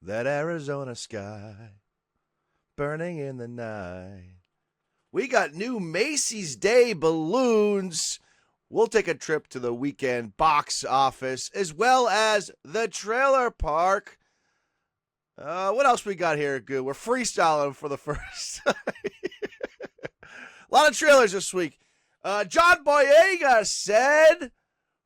that Arizona sky, burning in the night. We got new Macy's Day balloons. We'll take a trip to the weekend box office as well as the trailer park. What else we got here? Good. We're freestyling for the first time. A lot of trailers this week. John Boyega said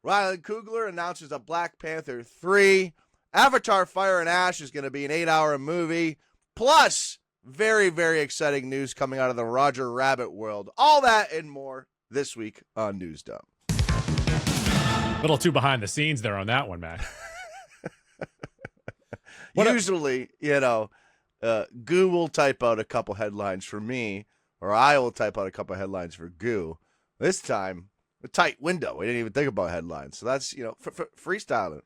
Ryan Coogler announces a Black Panther 3. Avatar Fire and Ash is going to be an 8-hour movie. Plus, very, very exciting news coming out of the Roger Rabbit world. All that and more this week on News Dump. A little too behind the scenes there on that one, Matt. Usually, Goo will type out a couple headlines for me, or I will type out a couple headlines for Goo. This time, a tight window. We didn't even think about headlines. So that's, freestyling.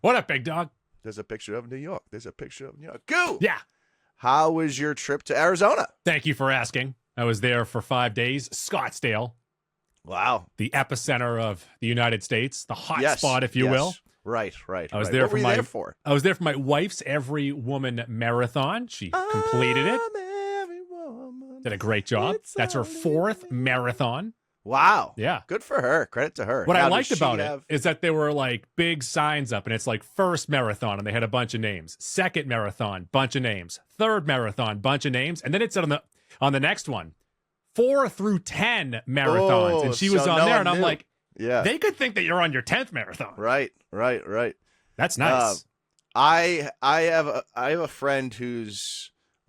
What up, big dog? There's a picture of New York. Goo! Yeah. How was your trip to Arizona? Thank you for asking. I was there for 5 days. Scottsdale. Wow. The epicenter of the United States. The hot spot, if you will. Right. I was there what were you there for? I was there for my wife's Every Woman Marathon. She completed it. Did a great job. That's her 4th marathon. Wow. Yeah. Good for her. Credit to her. What I liked about it is that there were like big signs up, and it's like first marathon, and they had a bunch of names. Second marathon, bunch of names. Third marathon, bunch of names. And then it said on the next one, 4 through 10 marathons. And she was on there, and I'm like, yeah, they could think that you're on your 10th marathon. Right. That's nice. I have a friend who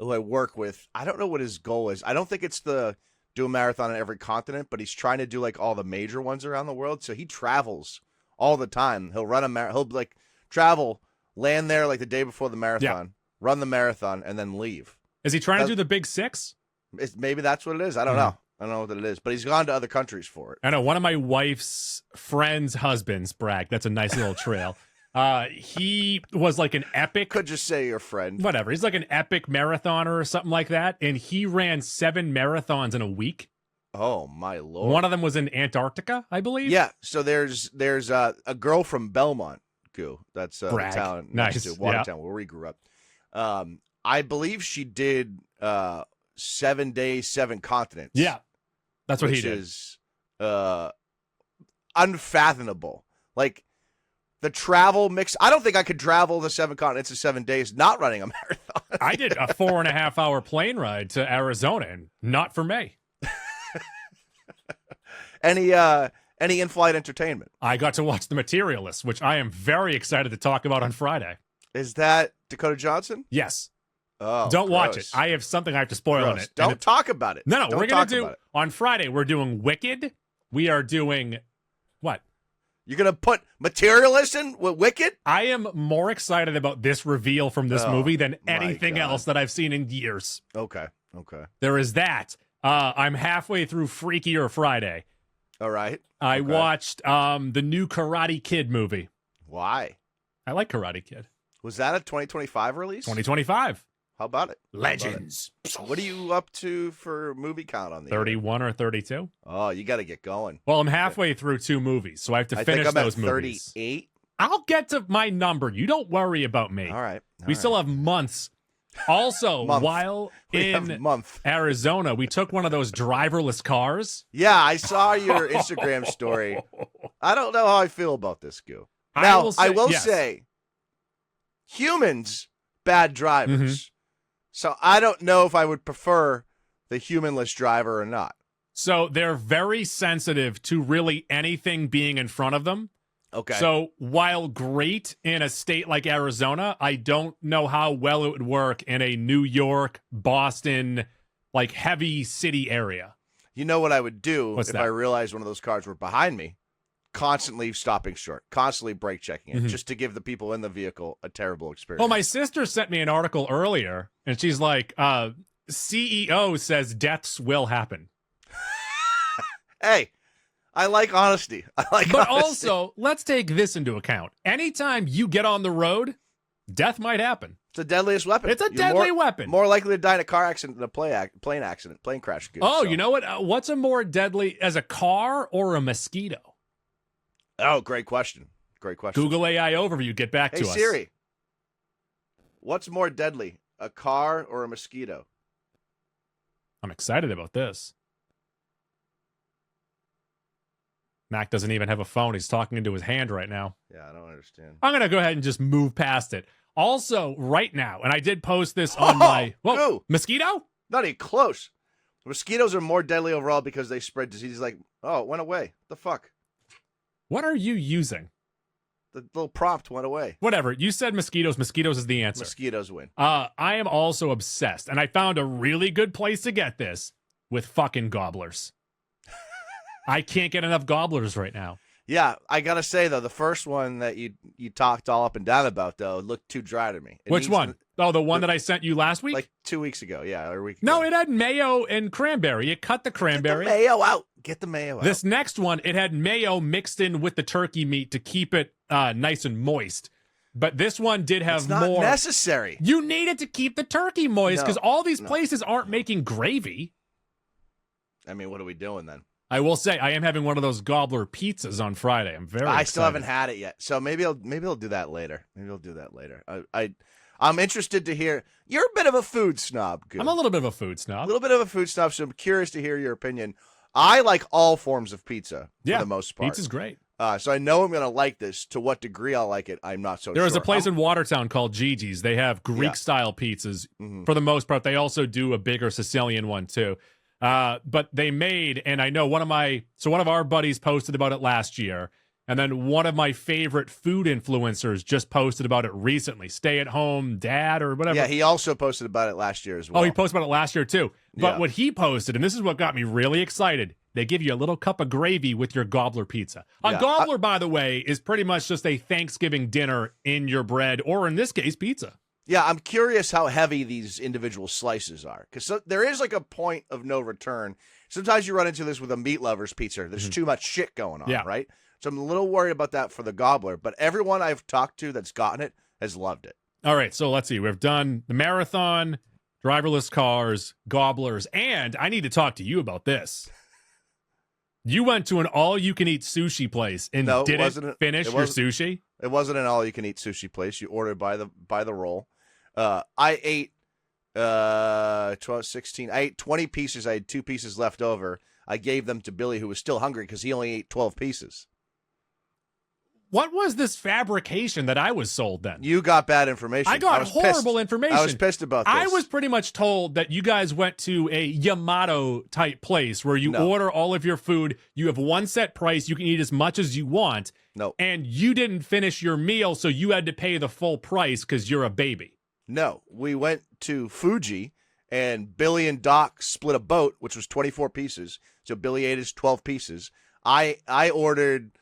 I work with. I don't know what his goal is. I don't think it's to do a marathon on every continent, but he's trying to do like all the major ones around the world. So he travels all the time. He'll run he'll like travel, land there like the day before the marathon, run the marathon, and then leave. Is he trying to do the big 6? Maybe that's what it is. I don't know. I don't know what it is, but he's gone to other countries for it. I know one of my wife's friend's husbands, brag. That's a nice little trail. He was like an epic. Could just say your friend. Whatever. He's like an epic marathoner or something like that. And he ran 7 marathons in a week. Oh, my Lord. One of them was in Antarctica, I believe. Yeah. So there's a girl from Belmont, Goo. That's the town. Nice. Watertown, where we grew up. I believe she did 7 days, 7 continents. Yeah. That's what he did. Which is unfathomable. Like, the travel mix. I don't think I could travel the 7 continents in 7 days not running a marathon. I did a 4.5-hour plane ride to Arizona, and not for me. Any in-flight entertainment? I got to watch The Materialist, which I am very excited to talk about on Friday. Is that Dakota Johnson? Yes. Oh, don't watch it. I have something I have to spoil in it. Don't talk about it. No, we're going to do on Friday. We're doing Wicked. We are doing what? You're going to put Materialist in with Wicked? I am more excited about this reveal from this movie than anything else that I've seen in years. Okay. There is that. I'm halfway through Freakier Friday. All right. I watched the new Karate Kid movie. Why? I like Karate Kid. Was that a 2025 release? 2025. How about it? Legends. What are you up to for movie count on the 31 year? or 32? Oh, you got to get going. Well, I'm halfway through 2 movies, so I have to finish those movies. 38. I'll get to my number. You don't worry about me. All right. We still have months. Also, while in Arizona, we took one of those driverless cars. Yeah, I saw your Instagram story. I don't know how I feel about this, Goo. Now, I will say, humans, bad drivers. So I don't know if I would prefer the humanless driver or not. So they're very sensitive to really anything being in front of them. Okay. So while great in a state like Arizona, I don't know how well it would work in a New York, Boston, like heavy city area. You know what I would do if I realized one of those cars were behind me? Constantly stopping short, constantly brake checking it, just to give the people in the vehicle a terrible experience. Well, my sister sent me an article earlier, and she's like, CEO says deaths will happen. Hey, I like honesty. But also, let's take this into account. Anytime you get on the road, death might happen. It's the deadliest weapon. It's a deadly weapon. More likely to die in a car accident than a plane crash. You know what? What's a more deadly, as a car or a mosquito? Oh, great question. Google AI overview. Get back to us. Hey, Siri. What's more deadly, a car or a mosquito? I'm excited about this. Mac doesn't even have a phone. He's talking into his hand right now. Yeah, I don't understand. I'm going to go ahead and just move past it. Also, right now, and I did post this on my... Whoa, go. Mosquito? Not even close. Mosquitoes are more deadly overall because they spread disease. Like, oh, it went away. The fuck? What are you using? The little prompt went away. Whatever. You said mosquitoes. Mosquitoes is the answer. Mosquitoes win. I am also obsessed, and I found a really good place to get this with fucking gobblers. I can't get enough gobblers right now. Yeah, I gotta say though, the first one that you talked all up and down about though looked too dry to me. Which one? The one that I sent you last week? Like 2 weeks ago, yeah, or a week No, ago. it had mayo and cranberry. You cut the cranberry. Get the mayo out. Get the mayo out. This next one, it had mayo mixed in with the turkey meat to keep it nice and moist. But this one did have it's not more. necessary. You need it to keep the turkey moist because all these No. places aren't making gravy. I mean, what are we doing then? I will say I am having one of those gobbler pizzas on Friday. I'm very I still excited. haven't had it yet, so maybe I'll do that later. I'm interested to hear. You're a bit of a food snob, Goose. I'm a little bit of a food A snob. little bit of a food snob, so I'm curious to hear your opinion. I like all forms of pizza for the most part. Pizza's great. So I know I'm going to like this. To what degree I'll like it, I'm not so sure. There is a place in Watertown called Gigi's. They have Greek-style pizzas for the most part. They also do a bigger Sicilian one, too. But they made, and I know one of our buddies posted about it last year, and then one of my favorite food influencers just posted about it recently. Stay-at-home dad or whatever. Yeah, he also posted about it last year as well. Oh, he posted about it last year, too. But Yeah. what he posted, and this is what got me really excited, they give you a little cup of gravy with your gobbler pizza. A gobbler, by the way, is pretty much just a Thanksgiving dinner in your bread, or in this case, pizza. Yeah, I'm curious how heavy these individual slices are, because there is like a point of no return. Sometimes you run into this with a meat lover's pizza. There's too much shit going on, right? So I'm a little worried about that for the gobbler, but everyone I've talked to that's gotten it has loved it. All right, so let's see. We've done the marathon, driverless cars, gobblers, and I need to talk to you about this. You went to an all-you-can-eat sushi place and didn't finish your sushi? It wasn't an all-you-can-eat sushi place. You ordered by the roll. I ate 12, 16. I ate 20 pieces. I had 2 pieces left over. I gave them to Billy, who was still hungry because he only ate 12 pieces. What was this fabrication that I was sold then? You got bad information. I got horrible information. I was pissed about this. I was pretty much told that you guys went to a Yamato type place where you order all of your food. You have one set price. You can eat as much as you want. No. And you didn't finish your meal, so you had to pay the full price because you're a baby. No. We went to Fuji, and Billy and Doc split a boat, which was 24 pieces. So Billy ate his 12 pieces. I ordered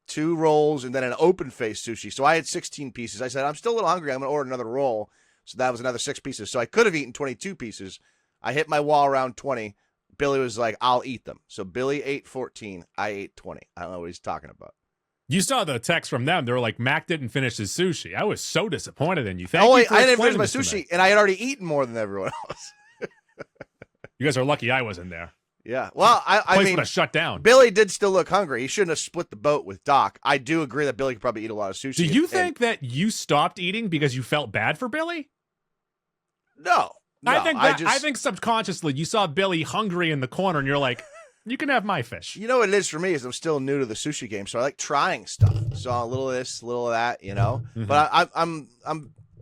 2 rolls and then an open face sushi. So I had 16 pieces. I said, I'm still a little hungry. I'm going to order another roll. So that was another 6 pieces. So I could have eaten 22 pieces. I hit my wall around 20. Billy was like, I'll eat them. So Billy ate 14. I ate 20. I don't know what he's talking about. You saw the text from them. They were like, Mac didn't finish his sushi. I was so disappointed in you. Thank you for I didn't finish explaining my this to me. sushi, and I had already eaten more than everyone else. You guys are lucky I wasn't there. Yeah. Well, I Place mean, would have shut down. Billy did still look hungry. He shouldn't have split the boat with Doc. I do agree that Billy could probably eat a lot of sushi. Do you think that you stopped eating because you felt bad for Billy? No. I think subconsciously you saw Billy hungry in the corner and you're like, you can have my fish. You know what it is for me is I'm still new to the sushi game, so I like trying stuff. So a little of this, a little of that, you know. But I'm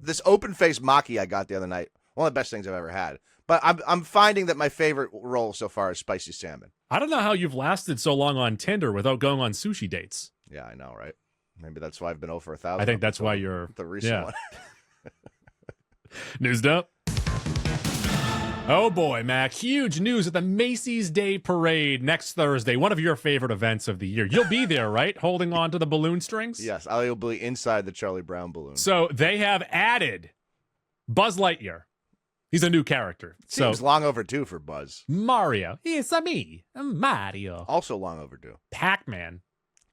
this open face maki I got the other night. One of the best things I've ever had. But I'm finding that my favorite roll so far is spicy salmon. I don't know how you've lasted so long on Tinder without going on sushi dates. Yeah, I know, right? Maybe that's why I've been over 1,000. I think that's why you're the recent one. Newsed up. Oh boy, Mac. Huge news at the Macy's Day Parade next Thursday. One of your favorite events of the year. You'll be there, right? Holding on to the balloon strings? Yes, I will be inside the Charlie Brown balloon. So they have added Buzz Lightyear. He's a new character. Seems long overdue for Buzz. Mario. It's me. I'm Mario. Also long overdue. Pac-Man.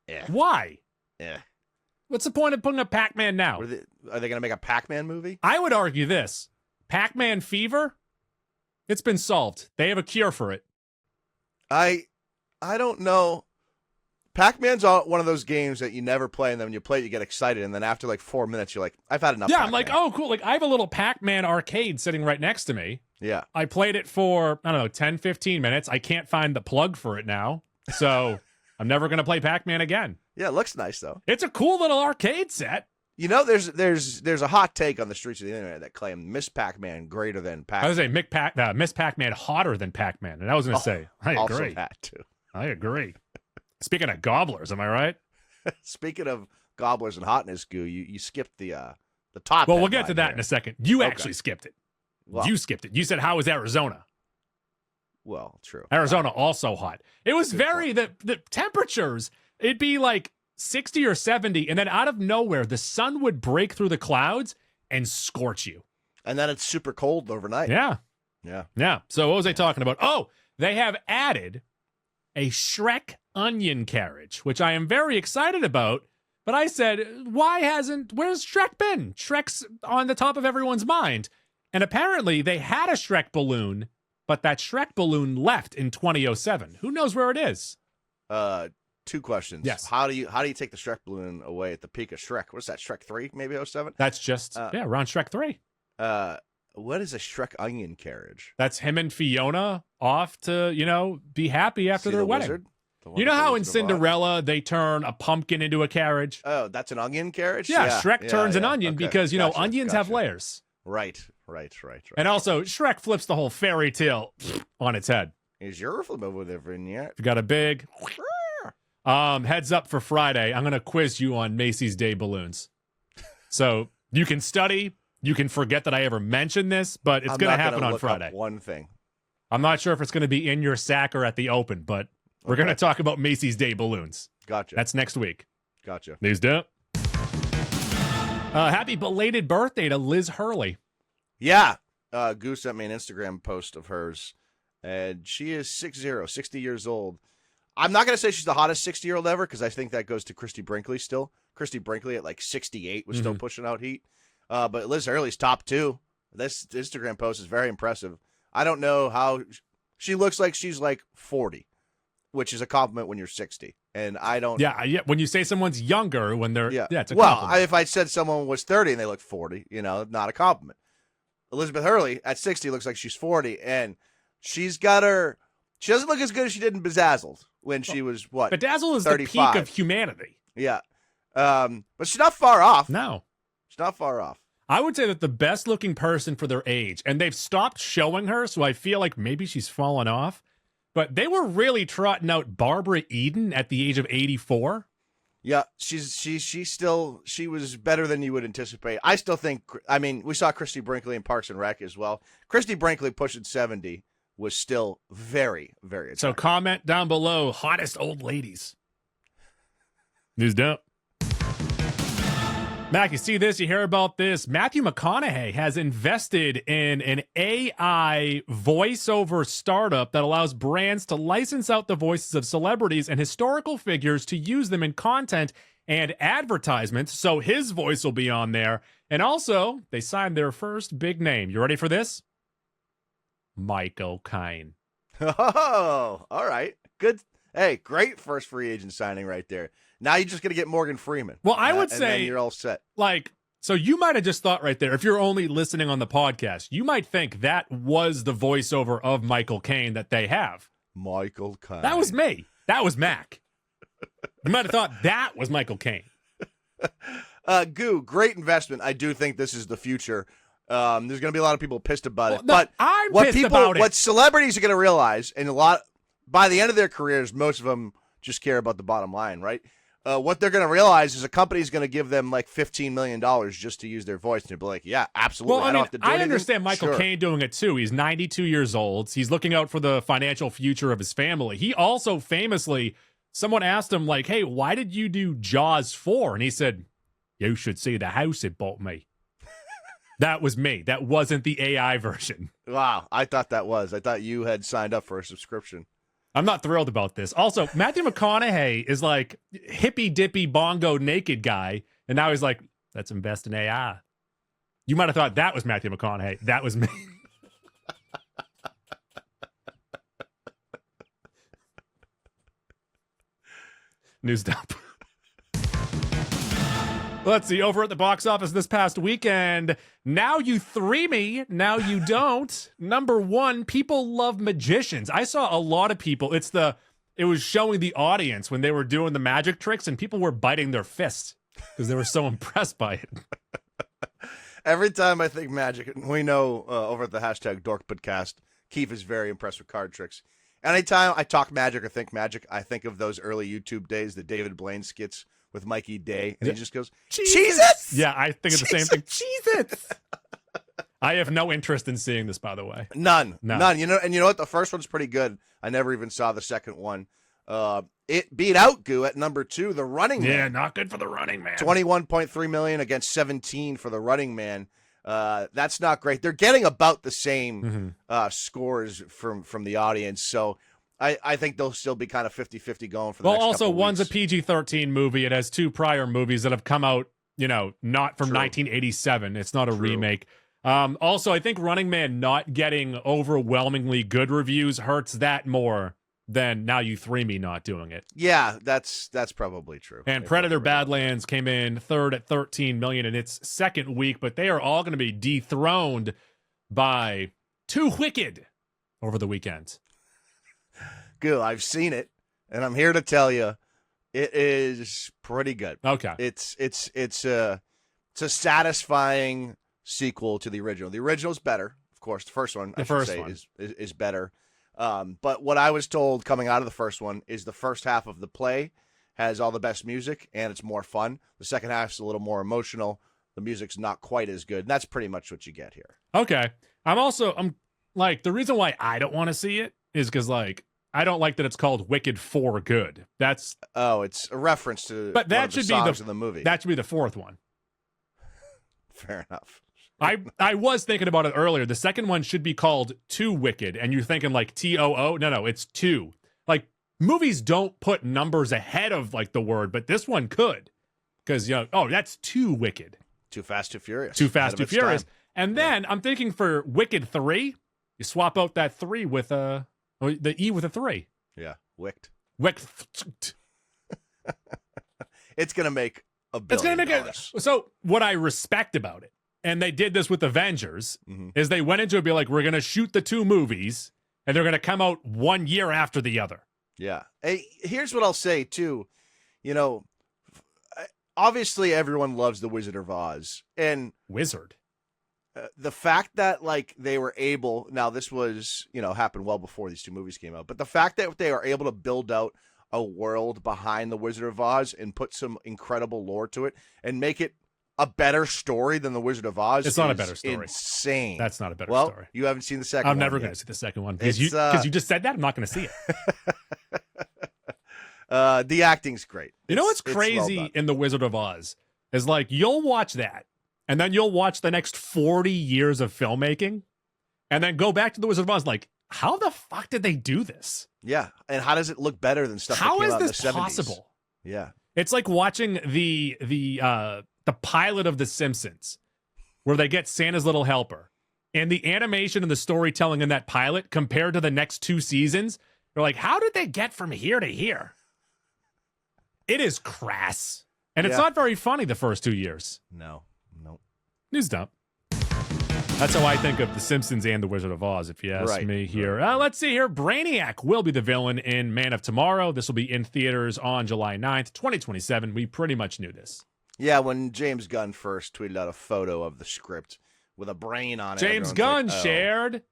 Yeah. Why? Yeah. What's the point of putting a Pac-Man now? Are they going to make a Pac-Man movie? I would argue this. Pac-Man fever? It's been solved. They have a cure for it. I don't know. Pac-Man's one of those games that you never play, and then when you play it, you get excited, and then after like 4 minutes, you're like, I've had enough. Yeah, Pac-Man. I'm like, oh, cool. Like, I have a little Pac-Man arcade sitting right next to me. Yeah. I played it for, I don't know, 10, 15 minutes. I can't find the plug for it now. So I'm never going to play Pac-Man again. Yeah, it looks nice, though. It's a cool little arcade set. You know, there's a hot take on the streets of the internet that claim Miss Pac-Man greater than Pac-Man. I was going to say Miss Pac-Man hotter than Pac-Man. And I was going to say, I agree. Also that, too. I agree. Speaking of gobblers, am I right? Speaking of gobblers and hotness, Goo, you skipped the top. Well, we'll get to that in a second. You actually skipped it. Well, you skipped it. You said, how is Arizona? Well, true. Arizona also hot. It was the temperatures, it'd be like 60 or 70, and then out of nowhere, the sun would break through the clouds and scorch you. And then it's super cold overnight. Yeah. Yeah. Yeah. So what was I talking about? Oh, they have added a Shrek onion carriage, which I am very excited about. But I said, where's Shrek been? Shrek's on the top of everyone's mind. And apparently they had a Shrek balloon, but that Shrek balloon left in 2007. Who knows where it is? 2 questions. Yes. How do you take the Shrek balloon away at the peak of Shrek? What's that, Shrek 3, maybe 07? That's just, around Shrek 3. What is a Shrek onion carriage? That's him and Fiona off to, be happy after their wedding. Wizard? You know how in Cinderella they turn a pumpkin into a carriage? Oh, that's an onion carriage? Yeah, Shrek turns an onion because, Gotcha, onions have layers. Right. And also, Shrek flips the whole fairy tale on its head. Is your flip over there, vignette? You got a big heads up for Friday. I'm going to quiz you on Macy's Day balloons. So you can study. You can forget that I ever mentioned this, but it's going to happen on Friday. One thing. I'm not sure if it's going to be in your sack or at the open, but we're going to talk about Macy's Day balloons. Gotcha. That's next week. Gotcha. News dump. Happy belated birthday to Liz Hurley. Yeah. Goose sent me an Instagram post of hers, and she is 60 years old. I'm not going to say she's the hottest 60-year-old ever because I think that goes to Christy Brinkley still. Christy Brinkley at like 68 was still pushing out heat. But Liz Hurley's top 2. This Instagram post is very impressive. I don't know how she looks like she's like 40, which is a compliment when you're 60. And I don't. Yeah. When you say someone's younger, when they're it's a well, compliment. if I said someone was 30 and they look 40, not a compliment. Elizabeth Hurley at 60 looks like she's 40, and she doesn't look as good as she did in Bedazzled when she was what? Bedazzled is 35. the peak of humanity. Yeah. But she's not far off. No. She's not far off. I would say that the best looking person for their age, and they've stopped showing her, so I feel like maybe she's fallen off, but they were really trotting out Barbara Eden at the age of 84. Yeah, she was better than you would anticipate. I still think, we saw Christy Brinkley in Parks and Rec as well. Christy Brinkley pushing 70 was still very, very attractive. So comment down below, hottest old ladies. News dump. Mac, you see this, you hear about this. Matthew McConaughey has invested in an AI voiceover startup that allows brands to license out the voices of celebrities and historical figures to use them in content and advertisements. So his voice will be on there. And also, they signed their first big name. You ready for this? Michael Caine. Oh, all right. Good. Hey, great first free agent signing right there. Now you're just going to get Morgan Freeman. Well, I would and say then you're all set. So you might have just thought right there, if you're only listening on the podcast, you might think that was the voiceover of Michael Caine that they have. Michael Caine. That was me. That was Mac. You might have thought that was Michael Caine. Goo, great investment. I do think this is the future. There's going to be a lot of people pissed about it. No, but I'm pissed about it. What celebrities are going to realize, and by the end of their careers, most of them just care about the bottom line, right? What they're going to realize is a company's going to give them like $15 million just to use their voice. And they'll be like, yeah, absolutely. Well, I don't have to do I anything. understand Michael Caine doing it too. He's 92 years old. He's looking out for the financial future of his family. He also famously, someone asked him like, hey, why did you do Jaws 4? And he said, you should see the house it bought me. That was me. That wasn't the AI version. Wow. I thought you had signed up for a subscription. I'm not thrilled about this. Also, Matthew McConaughey is like hippy dippy bongo naked guy, and now he's like, let's invest in AI. You might have thought that was Matthew McConaughey. That was me. News dump. Let's see. Over at the box office this past weekend, Now You Three Me, Now You Don't. Number one, people love magicians. I saw a lot of people. It was showing the audience when they were doing the magic tricks, and people were biting their fists because they were so impressed by it. Every time I think magic, we know over at the hashtag DorkPodcast, Keith is very impressed with card tricks. Anytime I talk magic or think magic, I think of those early YouTube days, the David Blaine skits with Mikey Day, and he just goes, Cheez-Its! Yeah, I think of the same thing. Cheez-Its! I have no interest in seeing this, by the way. None. You know what? The first one's pretty good. I never even saw the second one. It beat out Goo at number 2, The Running Man. Yeah, not good for The Running Man. $21.3 million against 17 for The Running Man. That's not great. They're getting about the same scores from the audience, so I think they'll still be kind of 50-50 going for the next couple also, one's weeks. a PG-13 movie. It has 2 prior movies that have come out, not from 1987. It's not a remake. Also, I think Running Man not getting overwhelmingly good reviews hurts that more than Now You Three Me not doing it. Yeah, that's probably true. And Predator Badlands came in third at $13 million in its second week, but they are all going to be dethroned by Too Wicked over the weekend. Good. I've seen it, and I'm here to tell you, it is pretty good. Okay. It's a satisfying sequel to the original. The original's better, of course. The first one, is better. But what I was told coming out of the first one is the first half of the play has all the best music and it's more fun. The second half's a little more emotional. The music's not quite as good. And that's pretty much what you get here. Okay. I'm like, the reason why I don't want to see it is because, like, I don't like that it's called Wicked for Good. It's a reference to but that should be in the movie. That should be the fourth one. Fair enough. I was thinking about it earlier. The second one should be called Too Wicked, and you're thinking like TOO. No, it's 2. Like, movies don't put numbers ahead of like the word, but this one could, because that's Too Wicked. Too Fast, Too Furious. Too Fast, Too Furious. And then I'm thinking for Wicked 3, you swap out that 3 with the E with a 3. Yeah, Wicked. Wicked. It's gonna make $1 billion. It's gonna make So what I respect about it, and they did this with Avengers, is they went into it be like, we're going to shoot the 2 movies, and they're going to come out 1 year after the other. Yeah. Hey, here's what I'll say, too. Obviously everyone loves The Wizard of Oz. And Wizard. The fact that, like, they were able, now this was, happened well before these 2 movies came out, but the fact that they are able to build out a world behind The Wizard of Oz and put some incredible lore to it and make it a better story than The Wizard of Oz. It's not a better story. Insane. That's not a better story. Well, you haven't seen the second one. I'm never going to see the second one because you just said that. I'm not going to see it. The acting's great. You know what's crazy well in The Wizard of Oz is, like, you'll watch that and then you'll watch the next 40 years of filmmaking and then go back to The Wizard of Oz like, how the fuck did they do this? Yeah, and how does it look better than stuff how that came out in the is 70s? this possible? Yeah. It's like watching the pilot of The Simpsons, where they get Santa's Little Helper, and the animation and the storytelling in that pilot compared to the next 2 seasons, they're like, how did they get from here to here? It is crass, and it's not very funny the first 2 years. No. News dump. That's how I think of The Simpsons and The Wizard of Oz, if you ask me here. Let's see here. Brainiac will be the villain in Man of Tomorrow. This will be in theaters on July 9th, 2027. We pretty much knew this. Yeah, when James Gunn first tweeted out a photo of the script with a brain on it. James Gunn shared.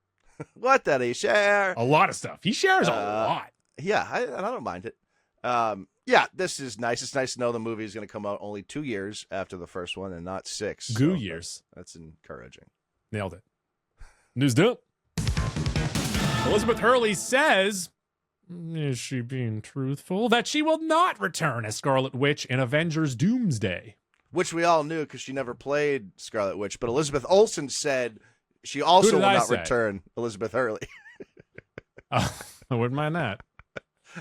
What did he share? A lot of stuff. He shares a lot. Yeah, I don't mind it. Yeah, this is nice. It's nice to know the movie is going to come out only 2 years after the first one and not 6. Goo years. That's encouraging. Nailed it. News dump. Elizabeth Hurley says, is she being truthful, that she will not return as Scarlet Witch in Avengers Doomsday. Which we all knew because she never played Scarlet Witch. But Elizabeth Olsen said she also will not return Elizabeth Hurley. I wouldn't mind that.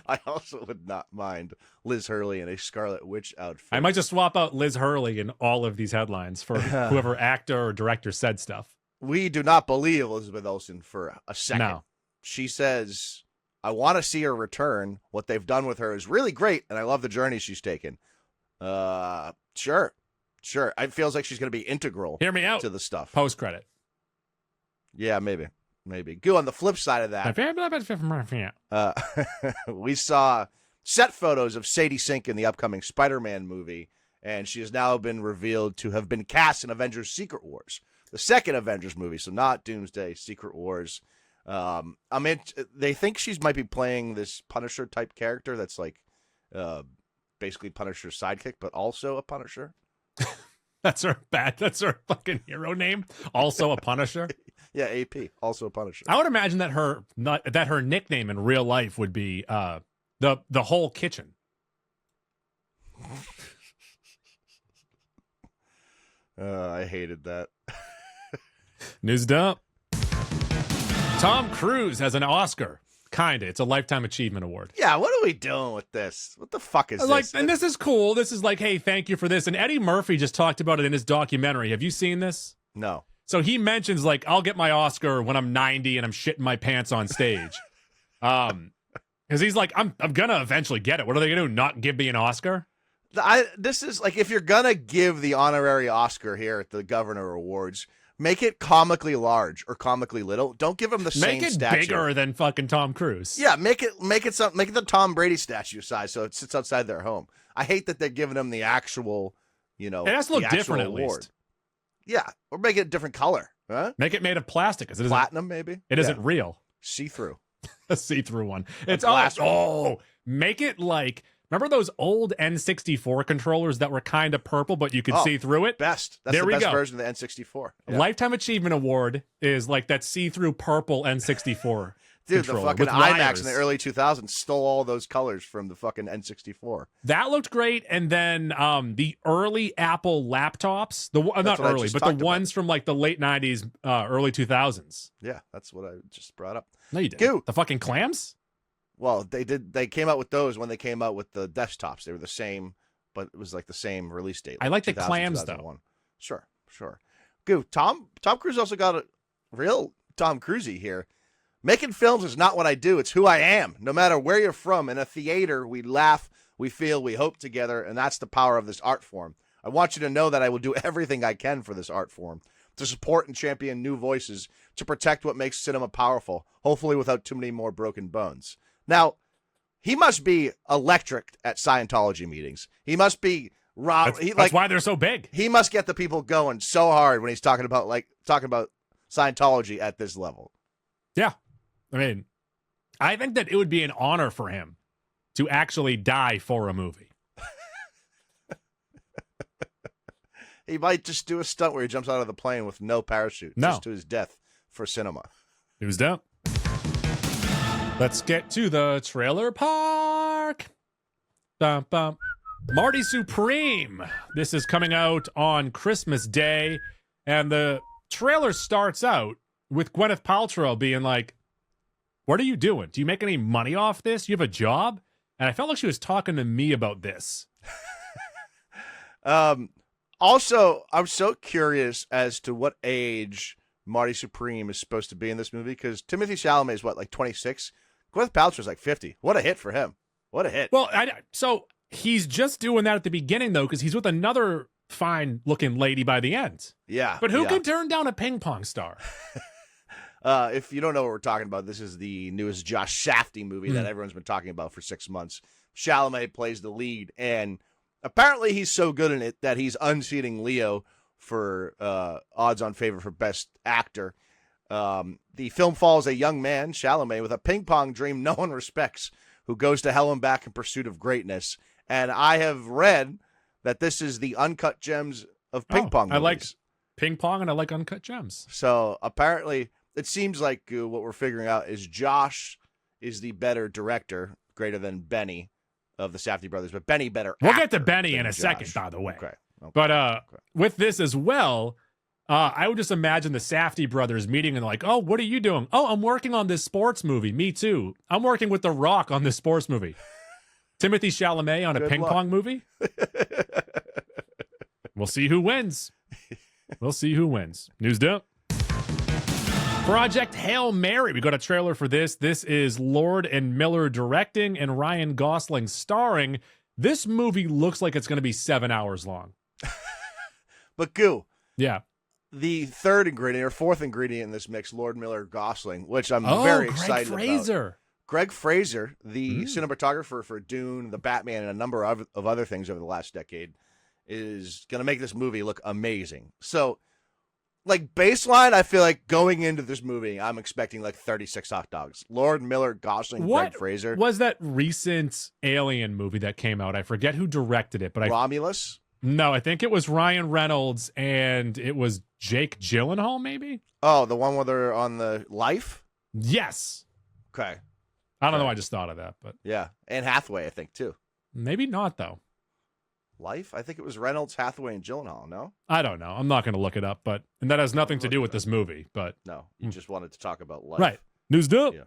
I also would not mind Liz Hurley in a Scarlet Witch outfit. I might just swap out Liz Hurley in all of these headlines for whoever actor or director said stuff. We do not believe Elizabeth Olsen for a second. No. She says I want to see her return. What they've done with her is really great, and I love the journey she's taken. Sure. It feels like she's going to be integral. Hear me out. To the stuff. Post credit. Yeah, maybe. Go on the flip side of that. We saw set photos of Sadie Sink in the upcoming Spider-Man movie, and she has now been revealed to have been cast in Avengers Secret Wars, the second Avengers movie, so not Doomsday, Secret Wars. They think she might be playing this Punisher type character that's like basically Punisher's sidekick, but also a Punisher. That's her fucking hero name. Also a Punisher. Yeah, AP, also a Punisher. I would imagine that her nickname in real life would be the whole kitchen. I hated that. News dump. Tom Cruise has an Oscar. Kinda. It's a Lifetime Achievement Award. Yeah, what are we doing with this? What the fuck is this? And this is cool. This is like, hey, thank you for this. And Eddie Murphy just talked about it in his documentary. Have you seen this? No. So he mentions, like, I'll get my Oscar when I'm 90 and I'm shitting my pants on stage. Because he's like, I'm gonna eventually get it. What are they gonna do? Not give me an Oscar? This is like, if you're gonna give the honorary Oscar here at the Governor Awards, make it comically large or comically little. Don't give him the same statue. Make it bigger than fucking Tom Cruise. Yeah, make it the Tom Brady statue size so it sits outside their home. I hate that they're giving him the actual, It has to look different at least. Yeah, or make it a different color. Huh? Make it made of plastic. Because it isn't platinum, maybe. It isn't real. See-through. A see-through one. It's make it like, remember those old N64 controllers that were kind of purple, but you could see through it? Best. That's the best version of the N64. Yeah. Lifetime Achievement Award is like that see-through purple N64. Dude, the fucking IMAX in the early 2000s stole all those colors from the fucking N64. That looked great. And then the early Apple laptops, not early, but the ones from like the late 90s, early 2000s. Yeah, that's what I just brought up. No, you didn't. The fucking clams? Well, they came out with those when they came out with the desktops. They were the same, but it was like the same release date. I like the clams, though. Sure. Goo, Tom Cruise also got a real Tom Cruisey here. Making films is not what I do. It's who I am. No matter where you're from, in a theater, we laugh, we feel, we hope together, and that's the power of this art form. I want you to know that I will do everything I can for this art form, to support and champion new voices, to protect what makes cinema powerful, hopefully without too many more broken bones. Now, he must be electric at Scientology meetings. He must be raw. That's why they're so big. He must get the people going so hard when he's talking about Scientology at this level. Yeah. I mean, I think that it would be an honor for him to actually die for a movie. He might just do a stunt where he jumps out of the plane with no parachute, just to his death for cinema. It was dope. Let's get to the trailer park. Bum, bum. Marty Supreme. This is coming out on Christmas Day, and the trailer starts out with Gwyneth Paltrow being like, what are you doing? Do you make any money off this? You have a job? And I felt like she was talking to me about this. Also, I'm so curious as to what age Marty Supreme is supposed to be in this movie, because Timothée Chalamet is, like 26? Gwyneth Paltrow is like 50. What a hit for him. What a hit. Well, so he's just doing that at the beginning, though, because he's with another fine-looking lady by the end. Yeah. But who can turn down a ping pong star? If you don't know what we're talking about, this is the newest Josh Shafty movie that everyone's been talking about for 6 months. Chalamet plays the lead, and apparently he's so good in it that he's unseating Leo for odds on favor for Best Actor. The film follows a young man, Chalamet, with a ping pong dream no one respects, who goes to hell and back in pursuit of greatness. And I have read that this is the uncut gems of ping pong movies. I like ping pong and I like uncut gems. So apparently it seems like what we're figuring out is Josh is the better director, greater than Benny of the Safdie brothers, but Benny better. We'll get to Benny in a second, by the way. Okay. But with this as well, I would just imagine the Safdie brothers meeting and like, oh, what are you doing? Oh, I'm working on this sports movie. Me too. I'm working with The Rock on this sports movie. Timothée Chalamet on a ping pong movie. We'll see who wins. News dump. Project Hail Mary. We got a trailer for this. This is Lord and Miller directing and Ryan Gosling starring. This movie looks like it's going to be 7 hours long. But Goo, Yeah. the third ingredient or fourth ingredient in this mix, Lord Miller Gosling, which I'm very excited Fraser. about. Greg Fraser, the cinematographer for Dune, The Batman, and a number of other things over the last decade, is going to make this movie look amazing. So, like, baseline, I feel like going into this movie, I'm expecting like 36 hot dogs. Lord Miller Gosling, Greg Fraser. Was that recent Alien movie that came out? I forget who directed it, but Romulus? No, I think it was Ryan Reynolds and it was Jake Gyllenhaal, maybe? Oh, the one where they're on the Life? Yes. Okay. I don't know. I just thought of that, but yeah. And Hathaway, I think, too. Maybe not, though. Life? I think it was Reynolds, Hathaway, and Gyllenhaal, no? I don't know. I'm not going to look it up, and that has nothing to do with this movie, but... No, you just wanted to talk about Life. Right. News up. Yeah.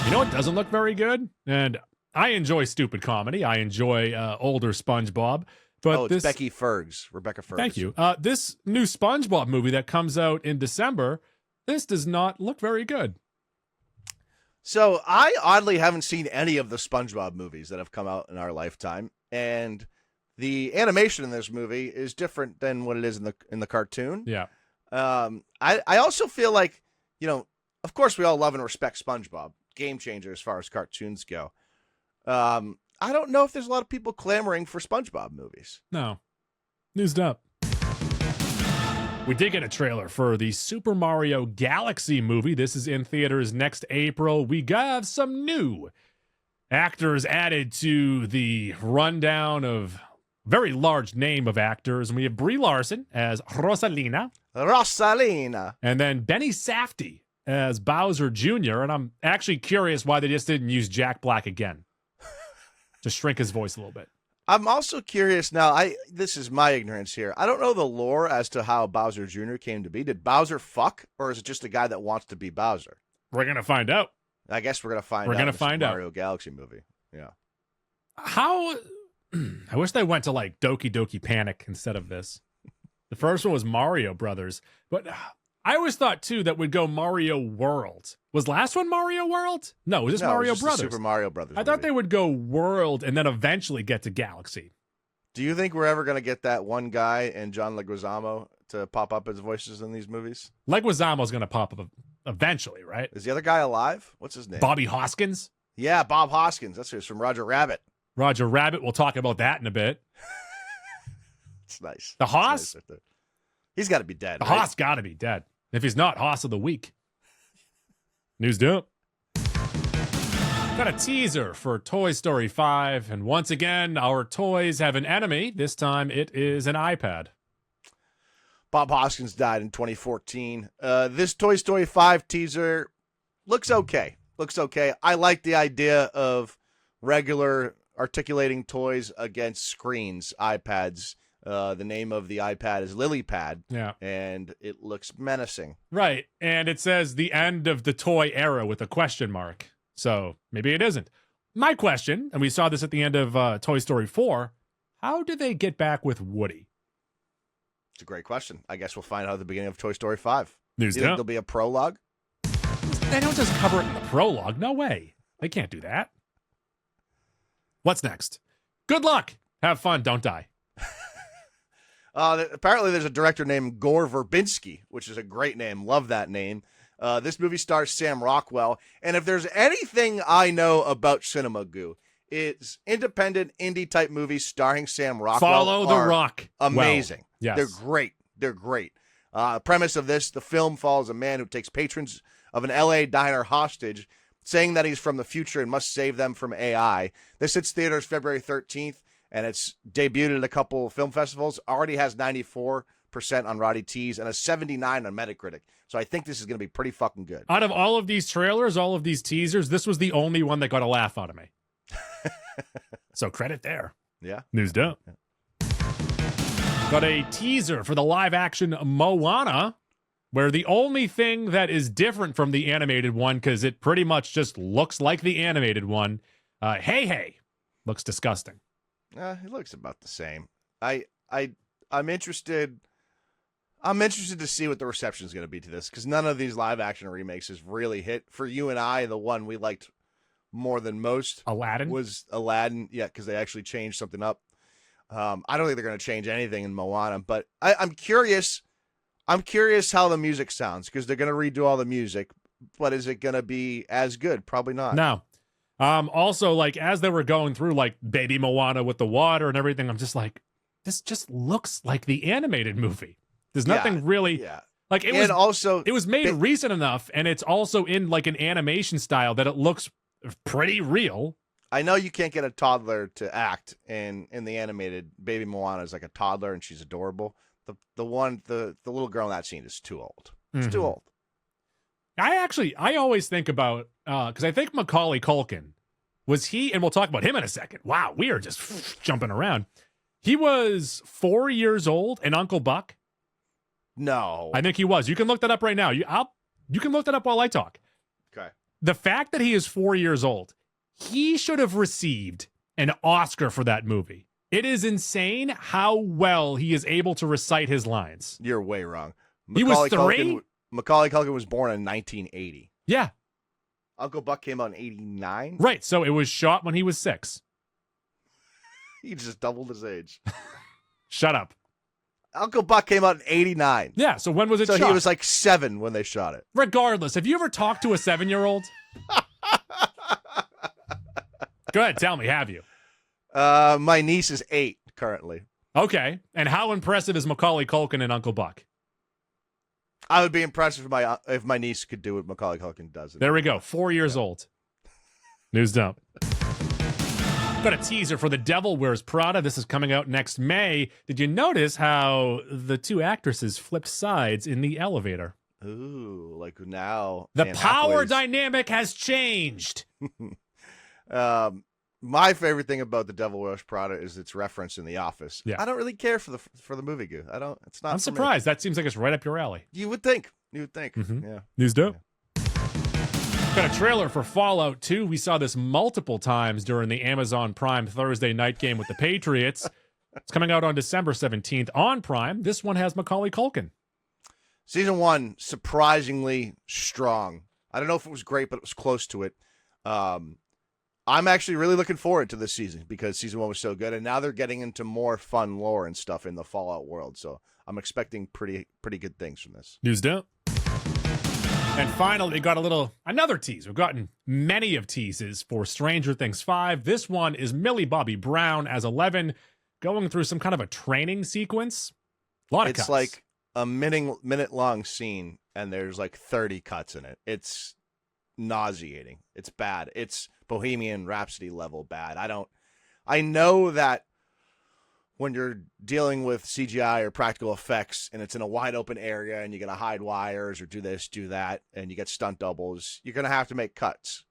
You know what doesn't look very good? And I enjoy stupid comedy. I enjoy older SpongeBob. But it's Rebecca Fergs. Thank you. This new SpongeBob movie that comes out in December, this does not look very good. So I oddly haven't seen any of the SpongeBob movies that have come out in our lifetime, and the animation in this movie is different than what it is in the cartoon. Yeah. I also feel like, of course we all love and respect SpongeBob, game changer as far as cartoons go. I don't know if there's a lot of people clamoring for SpongeBob movies. No. Newsed up. We did get a trailer for the Super Mario Galaxy movie. This is in theaters next April. We have some new actors added to the rundown of very large name of actors. And we have Brie Larson as Rosalina. And then Benny Safdie as Bowser Jr. And I'm actually curious why they just didn't use Jack Black again. Just shrink his voice a little bit. I'm also curious now. This is my ignorance here. I don't know the lore as to how Bowser Jr. came to be. Did Bowser fuck, or is it just a guy that wants to be Bowser? We're gonna find out. I guess we're gonna find out. We're gonna find out. Mario Galaxy movie. Yeah. How? I wish they went to like Doki Doki Panic instead of this. The first one was Mario Brothers, but I always thought too that would go Mario World. Was last one Mario World? No, it was just Mario Brothers. Super Mario Brothers. I thought they would go World and then eventually get to Galaxy. Do you think we're ever going to get that one guy and John Leguizamo to pop up as voices in these movies? Leguizamo's going to pop up eventually, right? Is the other guy alive? What's his name? Bobby Hoskins? Yeah, Bob Hoskins. That's who's from Roger Rabbit. Roger Rabbit. We'll talk about that in a bit. It's nice. The Hoss? Nice right, he's got to be dead. The right? Hoss got to be dead. If he's not, Hoss of the Week. News dump. Got a teaser for Toy Story 5. And once again, our toys have an enemy. This time it is an iPad. Bob Hoskins died in 2014. This Toy Story 5 teaser looks okay. I like the idea of regular articulating toys against screens, iPads. The name of the iPad is LilyPad. Yeah. And it looks menacing. Right. And it says the end of the toy era with a question mark. So maybe it isn't. My question, and we saw this at the end of Toy Story 4, how do they get back with Woody? It's a great question. I guess we'll find out at the beginning of Toy Story 5. News Do you think there'll be a prologue? They don't just cover it in the prologue. No way. They can't do that. What's next? Good luck. Have fun. Don't die. Apparently there's a director named Gore Verbinski, which is a great name. Love that name. This movie stars Sam Rockwell. And if there's anything I know about cinema, Goo, it's independent indie type movies starring Sam Rockwell. Follow the Rock. Amazing. Well, yes. They're great. Premise of this, the film follows a man who takes patrons of an LA diner hostage, saying that he's from the future and must save them from AI. This hits theaters February 13th. And it's debuted at a couple of film festivals. Already has 94% on Roddy Tease and a 79 on Metacritic. So I think this is going to be pretty fucking good. Out of all of these trailers, all of these teasers, this was the only one that got a laugh out of me. So credit there. Yeah. News dump. Got a teaser for the live-action Moana, where the only thing that is different from the animated one, because it pretty much just looks like the animated one, Hey, looks disgusting. It looks about the same. I'm interested. I'm interested to see what the reception is going to be to this, because none of these live action remakes has really hit. For you and I, the one we liked more than most Aladdin was Aladdin. Yeah, because they actually changed something up. I don't think they're going to change anything in Moana, but I'm curious. I'm curious how the music sounds, because they're going to redo all the music, but is it going to be as good? Probably not. No. Also, like, as they were going through, like, Baby Moana with the water and everything, I'm just like, this just looks like the animated movie. There's nothing really like it was made recent enough, and it's also in like an animation style that it looks pretty real. I know you can't get a toddler to act, and in the animated, Baby Moana is like a toddler and she's adorable. The little girl in that scene is too old. It's too old. I always think about because I think Macaulay Culkin was he, and we'll talk about him in a second. Wow, we are just jumping around. He was 4 years old in Uncle Buck. No. I think he was. You can look that up right now. You can look that up while I talk. Okay. The fact that he is 4 years old, he should have received an Oscar for that movie. It is insane how well he is able to recite his lines. You're way wrong. He was 3? Macaulay Culkin was born in 1980. Yeah. Uncle Buck came out in 89? Right, so it was shot when he was 6. He just doubled his age. Shut up. Uncle Buck came out in 89. Yeah, so when was it shot? So he was like 7 when they shot it. Regardless, have you ever talked to a 7-year-old? Go ahead, tell me, have you? My niece is 8 currently. Okay, and how impressive is Macaulay Culkin and Uncle Buck? I would be impressed if my niece could do what Macaulay Culkin does. There we go, 4 years old. News dump. Got a teaser for The Devil Wears Prada. This is coming out next May. Did you notice how the two actresses flipped sides in the elevator? Ooh, like now. The power dynamic has changed. My favorite thing about The Devil Wears Prada is its reference in The Office. Yeah. I don't really care for the movie, Goo. I don't. It's not. I'm surprised. That seems like it's right up your alley. You would think. Mm-hmm. Yeah. News dope. Yeah. Got a trailer for Fallout 2. We saw this multiple times during the Amazon Prime Thursday night game with the Patriots. It's coming out on December 17th on Prime. This one has Macaulay Culkin. Season 1, surprisingly strong. I don't know if it was great, but it was close to it. I'm actually really looking forward to this season because season 1 was so good, and now they're getting into more fun lore and stuff in the Fallout world. So I'm expecting pretty good things from this. News dope. And finally, we got another tease. We've gotten many of teases for Stranger Things 5. This one is Millie Bobby Brown as 11 going through some kind of a training sequence. A lot of cuts. It's like a minute-long scene, and there's like 30 cuts in it. It's nauseating. It's bad. It's Bohemian Rhapsody level bad. I know that when you're dealing with CGI or practical effects and it's in a wide open area and you're going to hide wires or do this, do that, and you get stunt doubles, you're going to have to make cuts.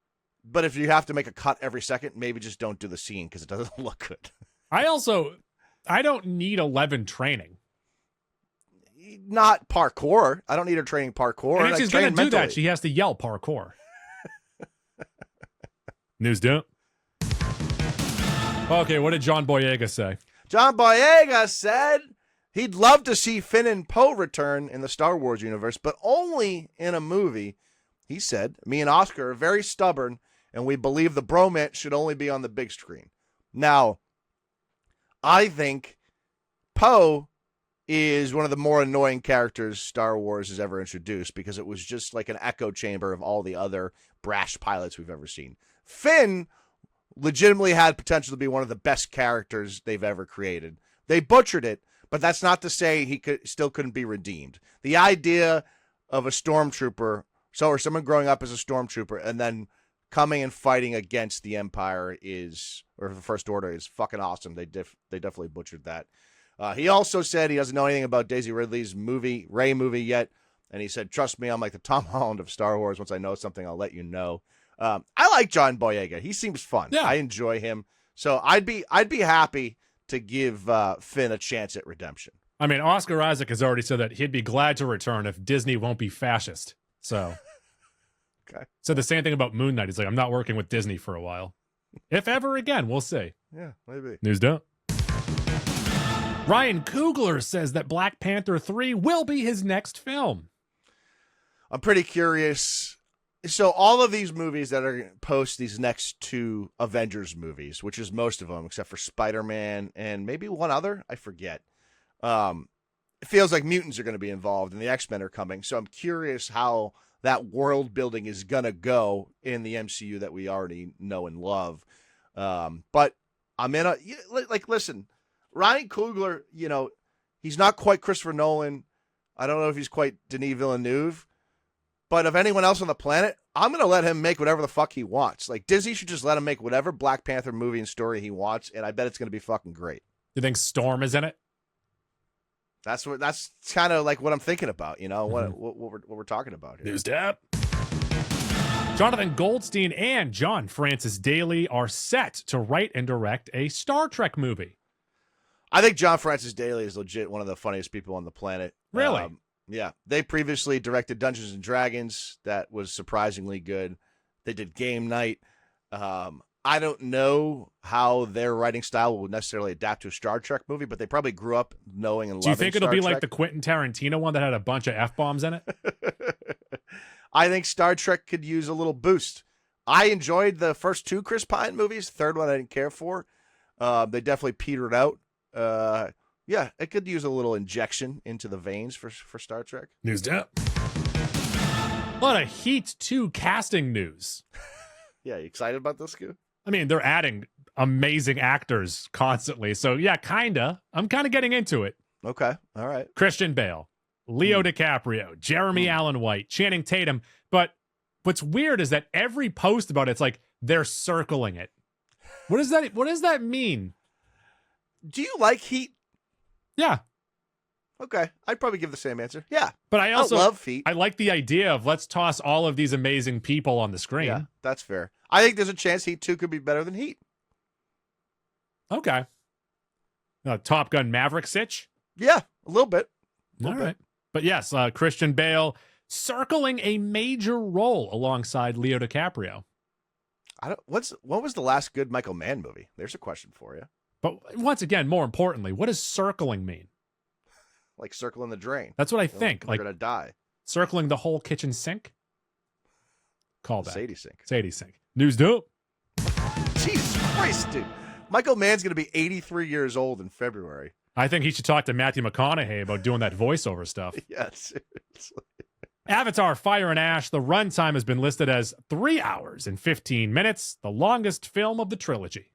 But if you have to make a cut every second, maybe just don't do the scene because it doesn't look good. I don't need 11 training. Not parkour. I don't need her training parkour. And if she's going to do that, she has to yell parkour. News dump. Okay, what did John Boyega say? John Boyega said he'd love to see Finn and Poe return in the Star Wars universe, but only in a movie. He said, me and Oscar are very stubborn, and we believe the bromance should only be on the big screen. Now, I think Poe is one of the more annoying characters Star Wars has ever introduced because it was just like an echo chamber of all the other brash pilots we've ever seen. Finn legitimately had potential to be one of the best characters they've ever created. They butchered it, but that's not to say he still couldn't be redeemed. The idea of a stormtrooper, or someone growing up as a stormtrooper and then coming and fighting against the Empire or the First Order is fucking awesome. They definitely butchered that. He also said he doesn't know anything about Daisy Ridley's Rey movie yet, and he said, "Trust me, I'm like the Tom Holland of Star Wars. Once I know something, I'll let you know." I like John Boyega. He seems fun. Yeah. I enjoy him. So I'd be happy to give Finn a chance at redemption. I mean, Oscar Isaac has already said that he'd be glad to return if Disney won't be fascist. So, okay. Said the same thing about Moon Knight. He's like, I'm not working with Disney for a while. If ever again, we'll see. Yeah, maybe. News dump. Ryan Coogler says that Black Panther 3 will be his next film. I'm pretty curious. So all of these movies that are post these next two Avengers movies, which is most of them, except for Spider-Man and maybe one other, I forget. It feels like mutants are going to be involved and the X-Men are coming. So I'm curious how that world building is going to go in the MCU that we already know and love. But I'm in listen, Ryan Coogler, he's not quite Christopher Nolan. I don't know if he's quite Denis Villeneuve. But of anyone else on the planet, I'm going to let him make whatever the fuck he wants. Like, Disney should just let him make whatever Black Panther movie and story he wants, and I bet it's going to be fucking great. You think Storm is in it? That's kind of like what I'm thinking about, what we're talking about here. News Dap. Jonathan Goldstein and John Francis Daley are set to write and direct a Star Trek movie. I think John Francis Daley is legit one of the funniest people on the planet. Really? Yeah, they previously directed Dungeons and Dragons. That was surprisingly good. They did Game Night. I don't know how their writing style will necessarily adapt to a Star Trek movie, but they probably grew up knowing and loving Star Trek. Do you think it'll be like the Quentin Tarantino one that had a bunch of F-bombs in it? I think Star Trek could use a little boost. I enjoyed the first two Chris Pine movies. Third one I didn't care for. They definitely petered out. Yeah, it could use a little injection into the veins for Star Trek. News Dap. A lot of Heat 2 casting news. Yeah, you excited about this, Q? I mean, they're adding amazing actors constantly. So, yeah, kinda. I'm kind of getting into it. Okay, all right. Christian Bale, Leo DiCaprio, Jeremy Allen White, Channing Tatum. But what's weird is that every post about it's like they're circling it. What does that mean? Do you like Heat? Yeah. Okay. I'd probably give the same answer. Yeah. But I also love Heat. I like the idea of let's toss all of these amazing people on the screen. Yeah, that's fair. I think there's a chance Heat 2 could be better than Heat. Okay. Top Gun Maverick sitch? Yeah, a little bit. All right. But yes, Christian Bale circling a major role alongside Leo DiCaprio. What was the last good Michael Mann movie? There's a question for you. But once again, more importantly, what does circling mean? Like circling the drain. That's what I think. We're gonna die. Circling the whole kitchen sink? Call that. Sadie sink. Sadie sink. News dope. Jesus Christ, dude. Michael Mann's gonna be 83 years old in February. I think he should talk to Matthew McConaughey about doing that voiceover stuff. Yeah, seriously. Avatar Fire and Ash, the runtime has been listed as 3 hours and 15 minutes, the longest film of the trilogy.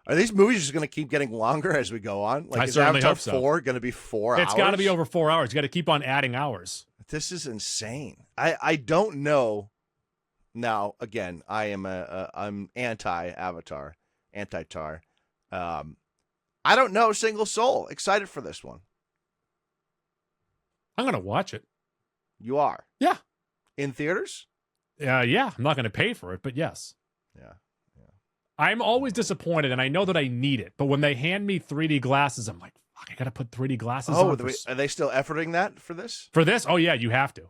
Are these movies just going to keep getting longer as we go on? Like, I is certainly Avatar hope so. 4 going to be 4 hours? It's got to be over 4 hours. You got to keep on adding hours. This is insane. I don't know. Now, again, I'm anti-Avatar, anti-Tar. I don't know a single soul excited for this one. I'm going to watch it. You are? Yeah. In theaters? Yeah. I'm not going to pay for it, but yes. Yeah. I'm always disappointed, and I know that I need it. But when they hand me 3D glasses, I'm like, fuck, I got to put 3D glasses on. Are they still efforting that for this? For this? Oh, yeah, you have to.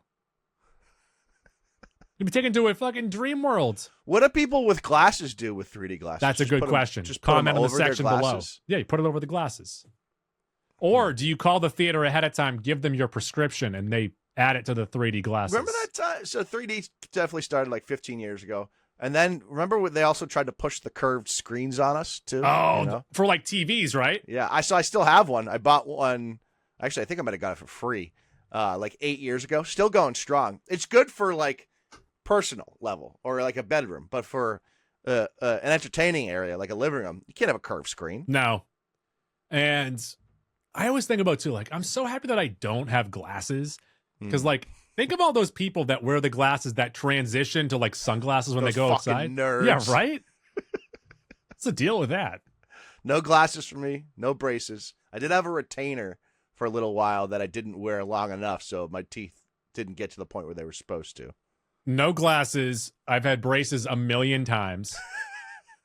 You'll be taken to a fucking dream world. What do people with glasses do with 3D glasses? That's a good question. Just comment in the section below. Yeah, you put it over the glasses. Or do you call the theater ahead of time, give them your prescription, and they add it to the 3D glasses? Remember that time? So 3D definitely started like 15 years ago. And then remember when they also tried to push the curved screens on us too? Oh, for like TVs, right? Yeah, I still have one. I bought one. Actually, I think I might have got it for free like 8 years ago. Still going strong. It's good for like personal level or like a bedroom, but for an entertaining area like a living room, you can't have a curved screen. No. And I always think about too, like, I'm so happy that I don't have glasses because like, think of all those people that wear the glasses that transition to like sunglasses when those they go fucking outside. Nerds. Yeah, right? What's the deal with that? No glasses for me, no braces. I did have a retainer for a little while that I didn't wear long enough, so my teeth didn't get to the point where they were supposed to. No glasses. I've had braces a million times.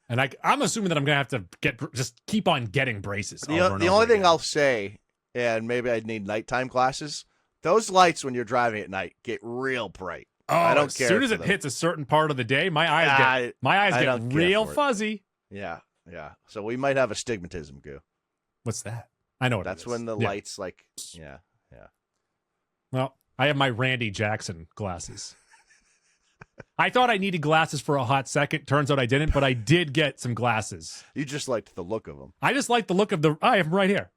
And I'm assuming that I'm going to have to just keep on getting braces. The only thing I'll say, and maybe I'd need nighttime glasses, those lights when you're driving at night get real bright. Oh, I don't care. As soon as it hits a certain part of the day, my eyes get real fuzzy. Yeah. So we might have astigmatism, Goo. What's that? I know what That's it is. when the Yeah. lights like, yeah. Well, I have my Randy Jackson glasses. I thought I needed glasses for a hot second. Turns out I didn't, but I did get some glasses. You just liked the look of them. I just like the look of I have them right here.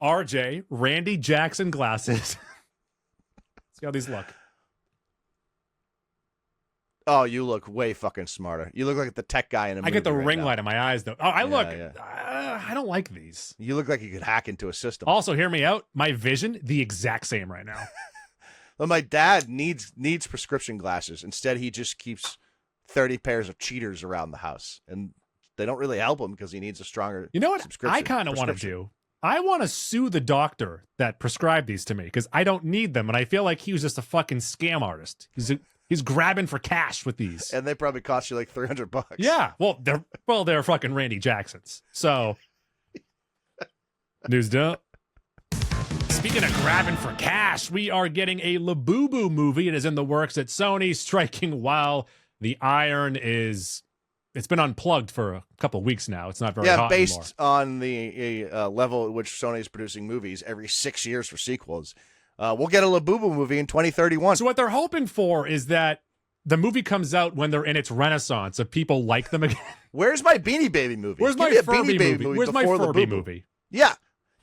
RJ, Randy Jackson glasses. See how these look. Oh, you look way fucking smarter. You look like the tech guy in a movie. I get the right ring now. light in my eyes, though. Oh, I Yeah. I don't like these. You look like you could hack into a system. Also, hear me out. My vision, the exact same right now. Well, my dad needs prescription glasses. Instead, he just keeps 30 pairs of cheaters around the house, and they don't really help him because he needs a stronger. You know what subscription. I kind of want to do? I want to sue the doctor that prescribed these to me because I don't need them, and I feel like he was just a fucking scam artist. He's grabbing for cash with these. And they probably cost you like $300. Yeah, well, they're fucking Randy Jacksons. So, news dump. Speaking of grabbing for cash, we are getting a Labubu movie. It is in the works at Sony, striking while the iron is. It's been unplugged for a couple weeks now. It's not very hot based anymore. on the level at which Sony is producing movies every 6 years for sequels. We'll get a Labubu movie in 2031. So what they're hoping for is that the movie comes out when they're in its renaissance of people like them again. Where's my Beanie Baby movie? Where's Give my me a Furby Beanie Baby movie? Where's my before Furby Labubu. movie? Yeah.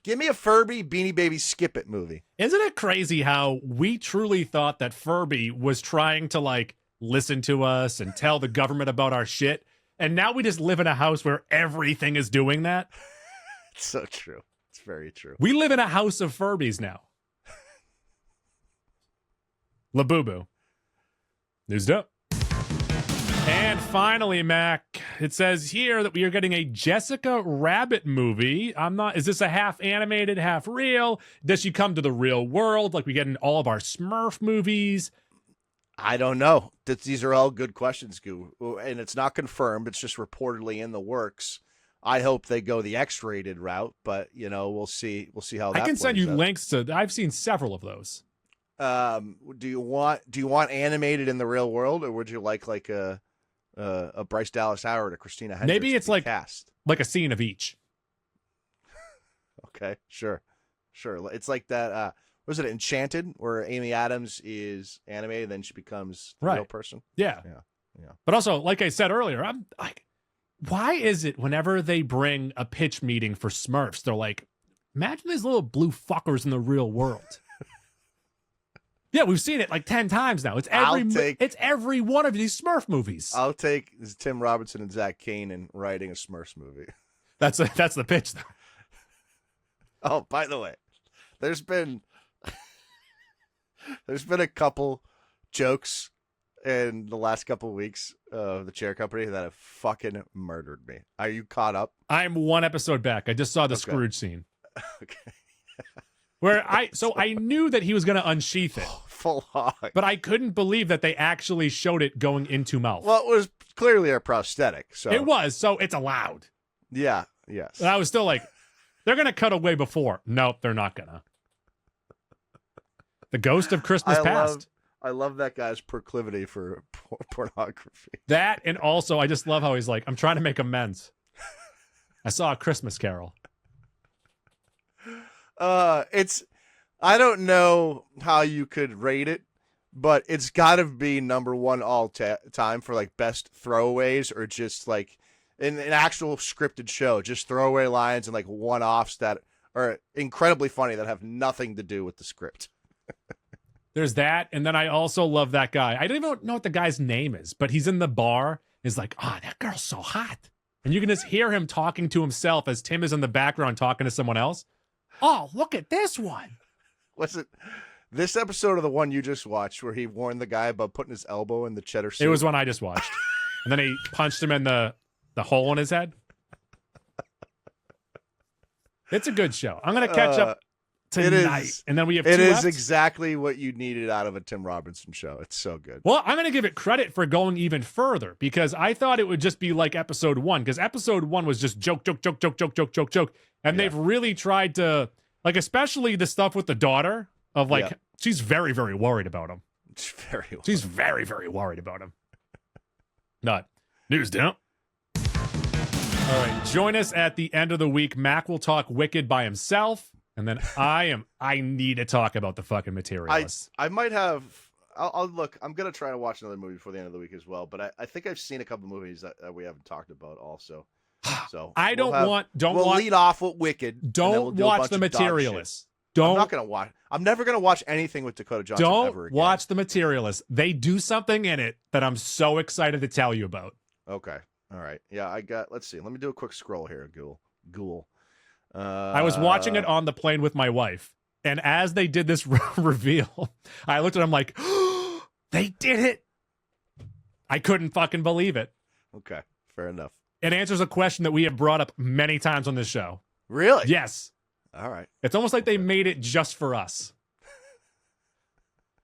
Give me a Furby Beanie Baby Skip It movie. Isn't it crazy how we truly thought that Furby was trying to like listen to us and tell the government about our shit? And now we just live in a house where everything is doing that. It's so true. It's very true. We live in a house of Furbies now. Labubu. News up. And finally, Mac, it says here that we are getting a Jessica Rabbit movie. Is this a half animated, half real? Does she come to the real world like we get in all of our Smurf movies? I don't know. These are all good questions, Goo. And it's not confirmed. It's just reportedly in the works. I hope they go the X-rated route, but we'll see. We'll see how that I can send you plays out. links to. I've seen several of those. Do you want animated in the real world, or would you like a Bryce Dallas Howard, a Christina Hendricks? Maybe it's like cast. Like a scene of each. Okay, sure. It's like that. Was it Enchanted, where Amy Adams is animated, then she becomes the real person? Yeah. Yeah. But also, like I said earlier, I'm like, why is it whenever they bring a pitch meeting for Smurfs, they're like, imagine these little blue fuckers in the real world. Yeah, we've seen it like 10 times now. It's every one of these Smurf movies. I'll take Tim Robinson and Zach Kanan writing a Smurfs movie. That's the pitch, though. Oh, by the way, there's been a couple jokes in the last couple weeks of the Chair Company that have fucking murdered me. Are you caught up? I'm one episode back. I just saw the Scrooge scene. Okay. Where I knew that he was going to unsheath it. Full hog. But I couldn't believe that they actually showed it going into mouth. Well, it was clearly a prosthetic. So it was, so it's allowed. Yeah, yes. And I was still like, they're going to cut away before. Nope, they're not going to. The ghost of Christmas past. I love that guy's proclivity for pornography. That, and also, I just love how he's like, I'm trying to make amends. I saw A Christmas Carol. I don't know how you could rate it, but it's got to be number one all time for like best throwaways, or just like in an actual scripted show, just throwaway lines and like one-offs that are incredibly funny that have nothing to do with the script. There's that, and then I also love that guy. I don't even know what the guy's name is, but he's in the bar. He's like, that girl's so hot. And you can just hear him talking to himself as Tim is in the background talking to someone else. Oh, look at this one. Was it this episode of the one you just watched where he warned the guy about putting his elbow in the cheddar soup? It was one I just watched. And then he punched him in the hole in his head. It's a good show. I'm going to catch up tonight. And then we have two It is left. Exactly what you needed out of a Tim Robinson show. It's so good. Well, I'm going to give it credit for going even further, because I thought it would just be like episode 1, because episode 1 was just joke. And they've really tried to, like, especially the stuff with the daughter of like, she's very, very worried about him. She's very, very worried about him. Not news dump. All right, join us at the end of the week. Mac will talk Wicked by himself, and then I need to talk about the fucking Materialists. I might have. I'll look. I'm gonna try to watch another movie before the end of the week as well. But I think I've seen a couple movies that we haven't talked about also. So We'll lead off with Wicked. Don't watch the Materialists. I'm not gonna watch. I'm never gonna watch anything with Dakota Johnson ever Don't again. watch the Materialists. They do something in it that I'm so excited to tell you about. Okay. All right. Yeah, I got. Let's see. Let me do a quick scroll here. Ghoul. I was watching it on the plane with my wife, and as they did this reveal, I looked at them like, oh, they did it. I couldn't fucking believe it. Okay. Fair enough. It answers a question that we have brought up many times on this show. Really? Yes. All right. It's almost like they made it just for us.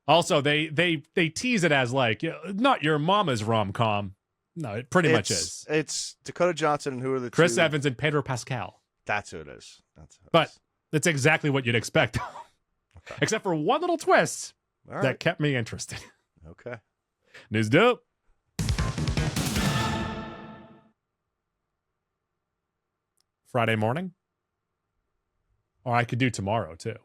Also, they tease it as like, not your mama's rom-com. No, it pretty much is. It's Dakota Johnson and who are the Chris two? Evans and Pedro Pascal. That's who it is. But it's exactly what you'd expect. Okay. Except for one little twist All right. that kept me interested. Okay. News dope. Friday morning? Or I could do tomorrow, too.